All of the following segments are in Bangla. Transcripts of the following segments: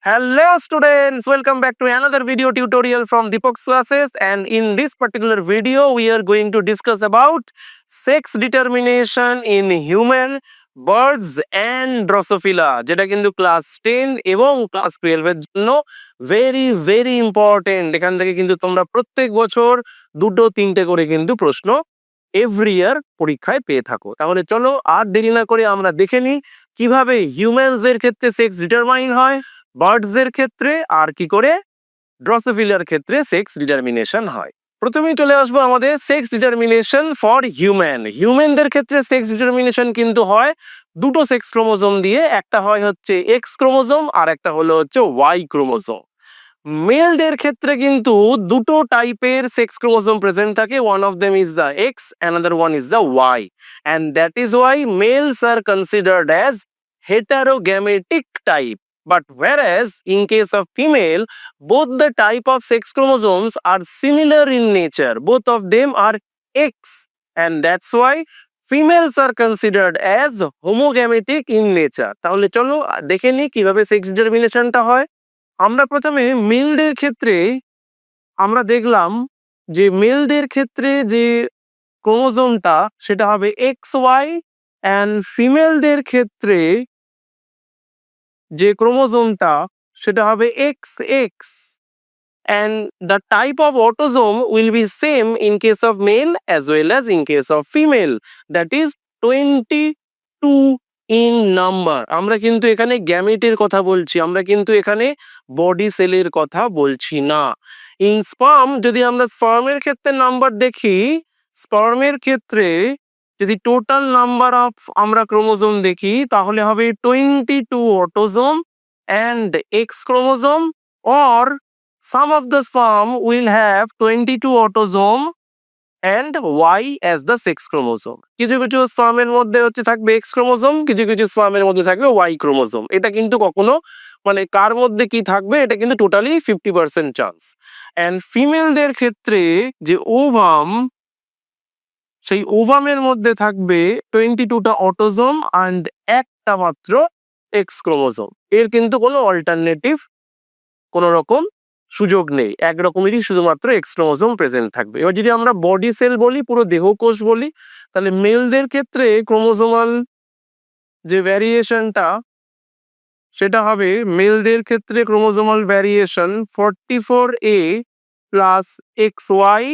Hello students, welcome back to another video tutorial from Deepak's classes, and in this particular video we are going to discuss about sex determination in human birds and Drosophila, যেটা কিন্তু ক্লাস 10 এবং ক্লাস 12 এর জন্য ভেরি ইম্পর্টেন্ট। এখান থেকে কিন্তু তোমরা প্রত্যেক বছর দুটো তিনটে করে কিন্তু প্রশ্ন এভরি ইয়ার পরীক্ষায় পেয়ে থাকো। তাহলে চলো আর দেরি না করে আমরা দেখে নিই কিভাবে হিউম্যানসদের ক্ষেত্রে সেক্স ডিটারমাইন হয়, বার্ডস এর ক্ষেত্রে আর কি করে ড্রসোফিলার ক্ষেত্রে সেক্স ডিটারমিনেশন হয়। প্রথমেই চলে আসবো আমাদের সেক্স ডিটারমিনেশন ফর হিউম্যানদের ক্ষেত্রে সেক্স ডিটারমিনেশন কিন্তু হয় দুটো সেক্স ক্রোমোজোম দিয়ে, একটা হয় হচ্ছে এক্স ক্রোমোজোম আর একটা হলো হচ্ছে ওয়াই ক্রোমোজোম। মেলদের ক্ষেত্রে কিন্তু দুটো টাইপের সেক্স ক্রোমোজোম প্রেজেন্ট থাকে, one of them is the X, another one is the Y, and that is Y males are considered as heterogametic type. But whereas in case of female, both the type of sex chromosomes are similar in nature. Both of them are X, and that's why females are considered as homogametic in nature. তাহলে চলো দেখে নিই কিভাবে সেক্স ডিটারমিনেশনটা হয়। আমরা প্রথমে মেলদের ক্ষেত্রে আমরা দেখলাম যে মেলদের ক্ষেত্রে যে ক্রোমোজোমটা সেটা হবে এক্স ওয়াই, অ্যান্ড ফিমেলদের ক্ষেত্রে যে ক্রোমোজোমটা সেটা হবে x x, and the type of autosome will be same in case of male as well as in case of female, that is 22 in number. আমরা কিন্তু এখানে গ্যামেটের কথা বলছি, আমরা কিন্তু এখানে বডি সেলের কথা বলছি না। ইন স্পার্ম, যদি আমরা স্পার্মের ক্ষেত্রে নাম্বার দেখি, স্পার্মের ক্ষেত্রে যদি টোটাল নাম্বার অফ আমরা ক্রোমোজোম দেখি তাহলে হবে 22 autosome and X chromosome, or some of the sperm will have 22 autosome and Y as the sex chromosome. কিছু কিছু স্পার্মের মধ্যে হচ্ছে থাকবে X chromosome, কিছু কিছু স্পার্মের মধ্যে থাকবে Y chromosome। এটা কিন্তু কখনো মানে কার মধ্যে কি থাকবে এটা কিন্তু টোটালি 50% চান্স। অ্যান্ড ফিমেলদের ক্ষেত্রে যে ওভাম, সেই ওভামের মধ্যে থাকবে 22টা অটোজোম অ্যান্ড একটা মাত্র এক্স ক্রোমোজোম। এর কিন্তু কোনো অল্টারনেটিভ কোনো রকম সুযোগ নেই, একরকমেরই শুধুমাত্র এক্স ক্রোমোজোম প্রেজেন্ট থাকবে। এবার যদি আমরা বডি সেল বলি, পুরো দেহকোষ বলি, তাহলে মেলদের ক্ষেত্রে ক্রোমোজোমাল যে ভ্যারিয়েশনটা সেটা হবে, মেলদের ক্ষেত্রে chromosomal variation 44A plus X Y,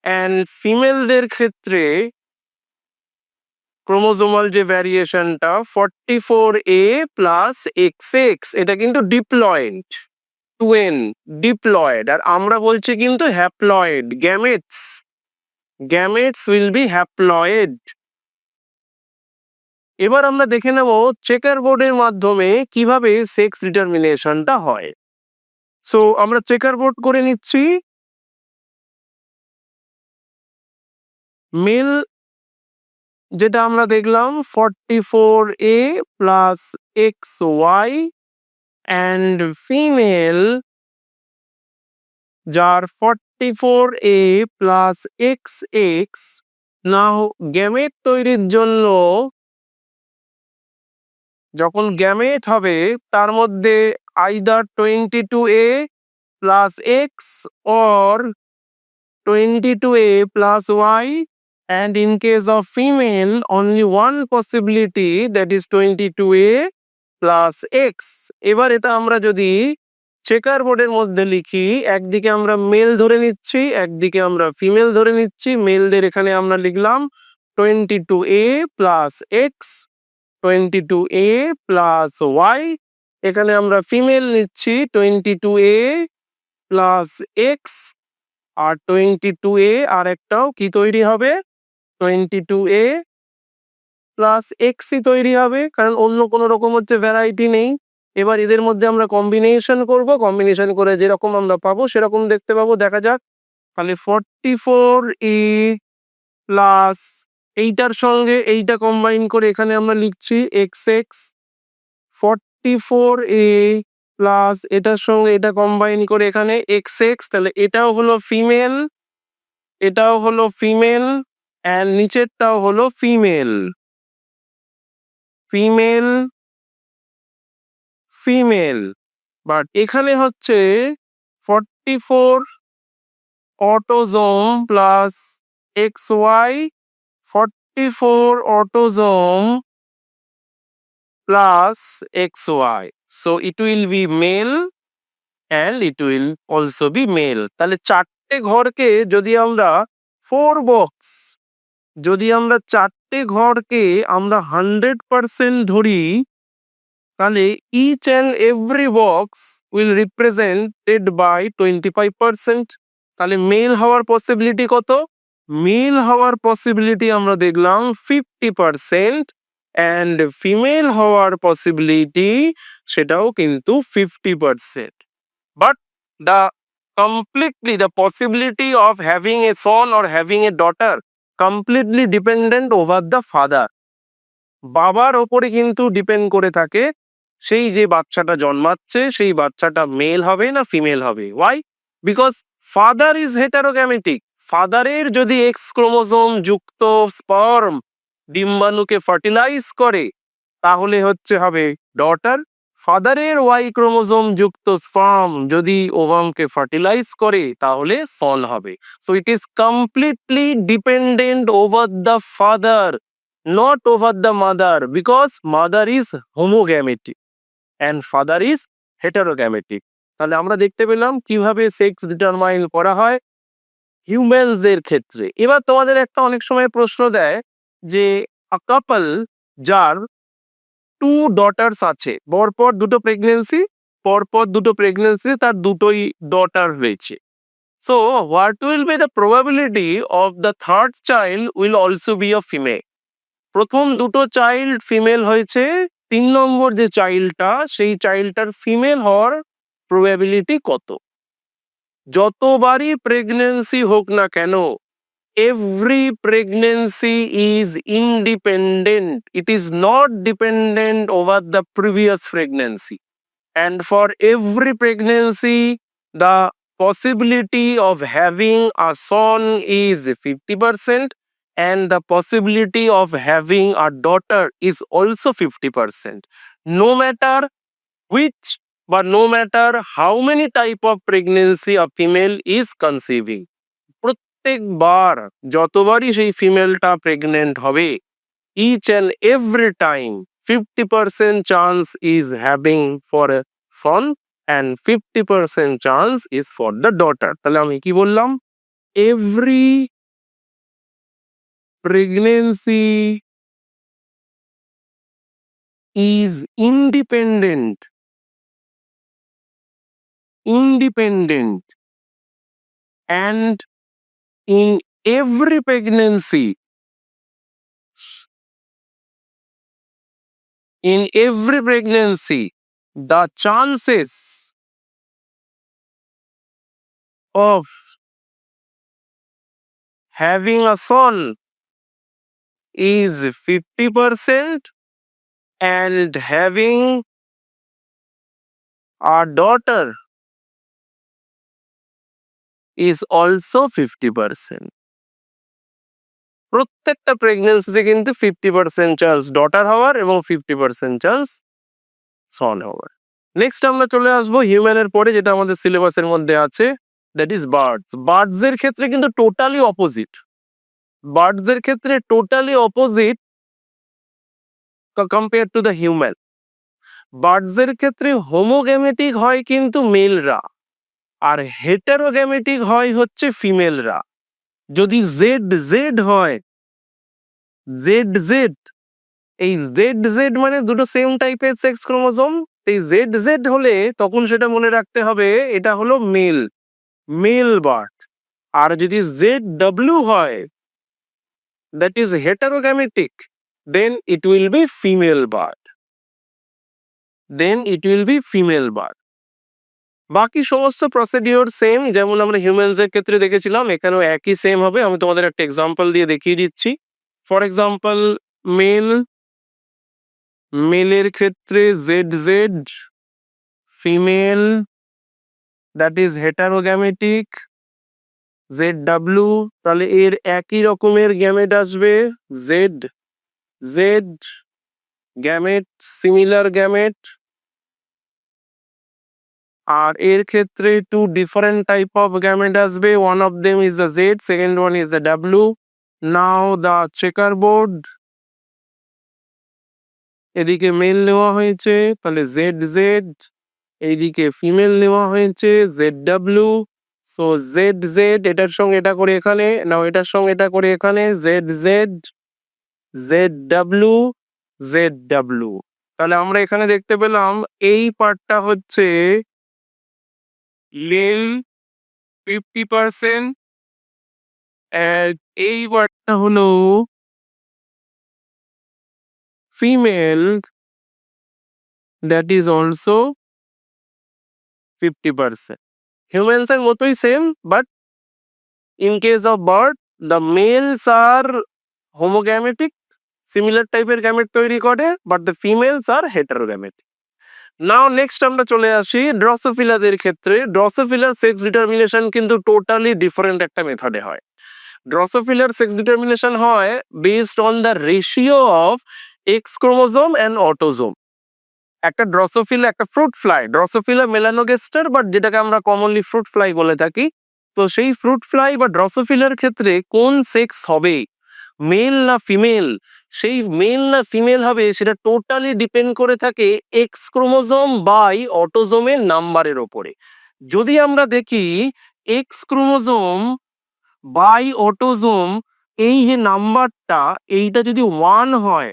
and ফিমেলদের ক্ষেত্রে ক্রোমোজোমাল যে ভ্যারিয়েশনটা 44A প্লাস এক্স এক্স। এটা কিন্তু ডিপ্লয়েড, টুয়েন ডিপ্লয়েড, আর আমরা বলছি কিন্তু haploid, gametes will be haploid. এবার আমরা দেখে নেব চেকার বোর্ডের মাধ্যমে কিভাবে সেক্স ডিটারমিনেশনটা হয়। সো আমরা চেকার বোর্ড করে নিচ্ছি। মেল যেটা আমরা দেখলাম 44A plus X Y, and female যার 44A plus X X. Now gamete তৈরির জন্য যখন গ্যামেট হবে তার মধ্যে either 22A plus X or 22A plus y, and in case of female only one possibility, that is 22A plus x. এবার এটা আমরা যদি চেকার বোর্ডের মধ্যে লিখি, একদিকে আমরা মেল ধরে নিচ্ছি, একদিকে আমরা ফিমেল ধরে নিচ্ছি। মেলদের এখানে আমরা লিখলাম 22A plus x, 22A plus y। এখানে আমরা ফিমেল নিচ্ছি 22A plus x, আর 22A আর একটাও কি তৈরি হবে, 22A প্লাস এক্সই তৈরি হবে, কারণ অন্য কোনো রকম হচ্ছে ভ্যারাইটি নেই। এবার এদের মধ্যে আমরা কম্বিনেশন করব, কম্বিনেশন করে যেরকম আমরা পাবো সেরকম দেখতে পাবো। দেখা যাক, তাহলে 44A প্লাস এইটার সঙ্গে এইটা কম্বাইন করে এখানে আমরা লিখছি এক্স এক্স, 44A প্লাস এটার সঙ্গে এটা কম্বাইন করে এখানে এক্স এক্স, তাহলে এটাও হলো ফিমেল, এটাও হলো ফিমেল, অ্যান্ড নিচেরটাও হলো ফিমেল, ফিমেল ফিমেল। বাট এখানে হচ্ছে 44 autosome plus XY, 44 autosome plus XY. So it will be male and it will also be male. তাহলে চারটে ঘরকে যদি আমরা 4 বক্স, যদি আমরা চারটে ঘরকে আমরা 100% ধরি, তাহলে each and every box will represented by 25%. তাহলে মেল হওয়ার পসিবিলিটি কত? মেল হওয়ার পসিবিলিটি আমরা দেখলাম 50% অ্যান্ড ফিমেল হওয়ার পসিবিলিটি সেটাও কিন্তু 50%. But the the possibility of having a son or having a daughter completely dependent over the father. বাবার ওপরে কিন্তু ডিপেন্ড করে থাকে সেই যে বাচ্চাটা জন্মাচ্ছে সেই বাচ্চাটা মেল হবে না ফিমেল হবে। Y? Because father is heterogametic. ফাদারের যদি এক্স ক্রোমোজোম যুক্ত স্পার্ম ডিম্বাণুকে ফার্টিলাইজ করে তাহলে হচ্ছে হবে ডটার। ফাদারের ওয়াই ক্রোমোজোম যুক্ত স্পার্ম যদি ওভামকে ফার্টিলাইজ করে তাহলে সন হবে। So it is completely dependent over the father, not over the mother, because mother is homogametic and father is heterogametic. তাহলে আমরা দেখতে পেলাম কিভাবে সেক্স ডিটারমাইন করা হয় হিউম্যানসদের ক্ষেত্রে। এবার তোমাদের একটা অনেক সময় প্রশ্ন দেয় যে আ কাপল যার 2 ডটার্স আছে, পরপর দুটো প্রেগনেন্সি, তার দুটোই ডটার হয়েছে। So what will be the probability of the third child will also be a female? প্রথম দুটো চাইল্ড ফিমেল হয়েছে, 3 নম্বর যে চাইল্ডটা সেই চাইল্ডটার ফিমেল হওয়ার প্রবাবিলিটি কত? যতবারই প্রেগনেন্সি হোক না কেন, every pregnancy is independent. It is not dependent over the previous pregnancy. And for every pregnancy, the possibility of having a son is 50%. And the possibility of having a daughter is also 50%. No matter which, but no matter how many type of pregnancy a female is conceiving. প্রত্যেকবার যতবারই সেই ফিমেলটা প্রেগনেন্ট হবে, each and every time 50% chance is having for a son and 50% chance is for the daughter. তাহলে আমি কি বললাম? Every pregnancy is independent and in every pregnancy the chances of having a son is 50% and having a daughter is also 50%. প্রত্যেকটা প্রেগনেন্সিতে কিন্তু 50% চান্স ডটার হওয়ার এবং 50% চান্স সন হওয়ার। নেক্সট আমরা চলে আসবো হিউম্যানের পরে, যেটা আমাদের সিলেবাসের মধ্যে আছে, দ্যাট ইজ বার্ডস। বার্ডসের ক্ষেত্রে কিন্তু টোটালি অপোজিট। বার্ডসের ক্ষেত্রে totally opposite compare to the human. বার্ডসের ক্ষেত্রে হোমোগ্যামেটিক হয় কিন্তু মেলরা, আর হেটারোগ্যামেটিক হয় হচ্ছে ফিমেলরা। যদি জেড জেড হয়, জেড জেড, এই জেড জেড মানে দুটো সেম টাইপের সেক্স ক্রোমোজোম, এই জেড জেড হলে তখন সেটা মনে রাখতে হবে এটা হলো মেল বার্ড। আর যদি জেড ডাব্লিউ হয়, that is heterogametic, then it will be female bird. বাকি সমস্ত প্রসিডিওর সেম, যেমন আমরা হিউম্যানসের ক্ষেত্রে দেখেছিলাম এখানেও একই সেম হবে। আমি তোমাদের একটা এক্সাম্পল দিয়ে দেখিয়ে দিচ্ছি। ফর এক্সাম্পল মেলের ক্ষেত্রে Z Z, female that is heterogametic Z W, তাহলে এর একই রকমের গ্যামেট আসবে, Z Z gamete, similar gamete, আর এর ক্ষেত্রে two different type of gamete আসবে, one of them is the Z, second one is the W. Now the checker board, এদিকে মেল নেওয়া হয়েছে তাহলে জেড জেড, এইদিকে ফিমেল নেওয়া হয়েছে Z W. So Z Z এটার সঙ্গে এটা করে এখানে, নাও এটার সঙ্গে এটা করে এখানে, Z Z, Z W, Z W. তাহলে আমরা এখানে দেখতে পেলাম এই পার্টটা হচ্ছে মেল 50%, এই পার্টটা হলো female, that is also 50%. Humans এর মতোই same, but in case of bird the males are homogametic, similar টাইপের গ্যামেট তৈরি করে, but the females are heterogametic. Now next আমরা চলে আসি ড্রসোফিলাদের ক্ষেত্রে। ড্রসোফিলার সেক্স ডিটারমিনেশন কিন্তু টোটালি ডিফারেন্ট একটা মেথডে হয়। ড্রসোফিলার সেক্স ডিটারমিনেশন হয় based on the ratio of X chromosome and autosome. একটা ড্রসোফিলা, একটা fruit fly, Drosophila melanogaster, but যেটাকে আমরা কমনলি ফ্রুট ফ্লাই বলে থাকি। তো সেই ফ্রুট ফ্লাই বা ড্রসোফিলার ক্ষেত্রে কোন সেক্স হবে, মেল না ফিমেল, সেই মেল না ফিমেল হবে সেটা টোটালি ডিপেন্ড করে থাকে এক্স ক্রোমোজোম বাই অটোজোমের নাম্বারের ওপরে। যদি আমরা দেখি এক্স ক্রোমোজোম বাই অটোজোম, এই যে নাম্বারটা, এইটা যদি 1 হয়,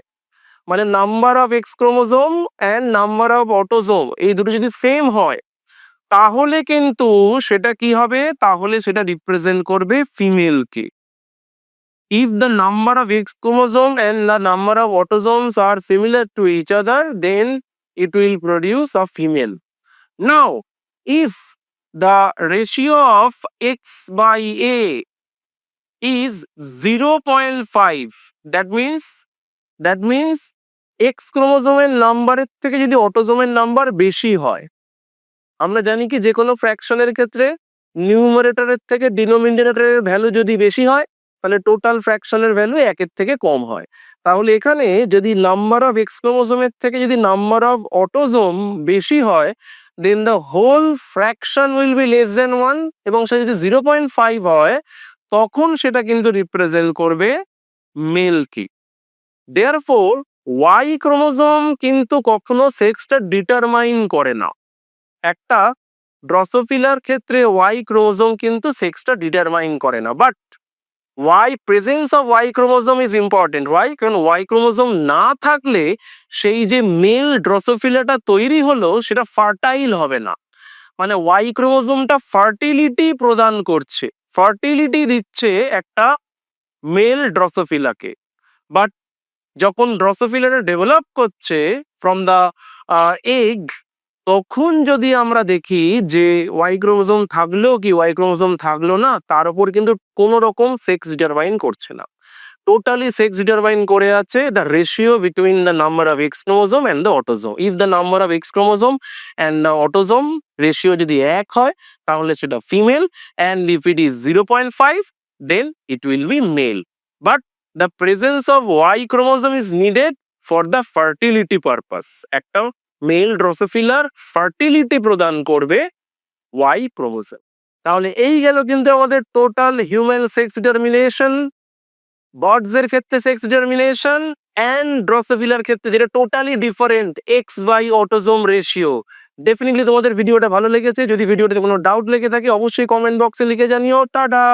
মানে number of X chromosome and number of autosome এই দুটো যদি সেম হয়, তাহলে কিন্তু সেটা কি হবে, তাহলে সেটা রিপ্রেজেন্ট করবে ফিমেলকে। If the number of X chromosome and the number of autosomes are similar to each other, then it will produce a female. Now, if the ratio of X by A is 0.5, that means X ক্রোমোজোমের নাম্বারের থেকে যদি অটোজোমের নাম্বার বেশি হয়, আমরা জানি কি যে কোনো ফ্র্যাকশনের ক্ষেত্রে নিউমারেটরের থেকে ডিনোমিনেটরের ভ্যালু যদি বেশি হয়, তাহলে টোটাল ফ্র্যাকশনের ভ্যালু 1-এর থেকে কম হয়। তাহলে এখানে যদি নাম্বার অফ এক্স ক্রোমোজোমের থেকে যদি নাম্বার অফ অটোজোম বেশি হয়, then the whole fraction will be less than 1, এবং সে যদি 0.5 হয়, তখন সেটা কিন্তু রিপ্রেজেন্ট করবে মেলকে। দেয়ারফোর ওয়াই ক্রোমোজোম কিন্তু কখনো সেক্সটা ডিটারমাইন করে না। একটা ড্রসোফিলার ক্ষেত্রে ওয়াই ক্রোমোজোম কিন্তু সেক্সটা ডিটারমাইন করে না, but Y presence of Y chromosome is important. Y, কারণ ওয়াই ক্রোমোজোম না থাকলে সেই যে মেল ড্রসোফিলাটা তৈরি হলো সেটা ফার্টাইল হবে না। মানে ওয়াই ক্রোমোজোমটা ফার্টিলিটি প্রদান করছে, ফার্টিলিটি দিচ্ছে একটা মেল ড্রসোফিলাকে, বাট যখন ড্রসোফিলাটা ডেভেলপ করছে ফ্রম দ্য এগ, তখন যদি আমরা দেখি যে ওয়াই ক্রোমোজোম থাকলেও কি ওয়াই ক্রোমোজোম থাকলো না, তার উপর কিন্তু কোনো রকম সেক্স ডিটারমাইন করছে না, টোটালি সেক্স ডিটারমাইন করে আছে the ratio between the number of X chromosome and the autosome. If the number of X chromosome and the autosome ratio যদি 1 হয়, তাহলে সেটা female, and if it is 0.5 then it will be male. But the presence of Y chromosome is needed for the fertility purpose. একটা মেল ড্রসোফিলার ফার্টিলিটি প্রদান করবে ওয়াই ক্রোমোজোম। তাহলে এই গেল কিন্তু আমাদের total human sex determination, birds এর ক্ষেত্রে সেক্স ডিটারমিনেশন, অ্যান্ড ড্রসোফিলার ক্ষেত্রে যেটা totally different X by autosome ratio. Definitely তোমাদের ভিডিওটা ভালো লেগেছে। যদি ভিডিওতে কোনো ডাউট লেগে থাকে অবশ্যই কমেন্ট বক্সে লিখে জানিও। টাটা।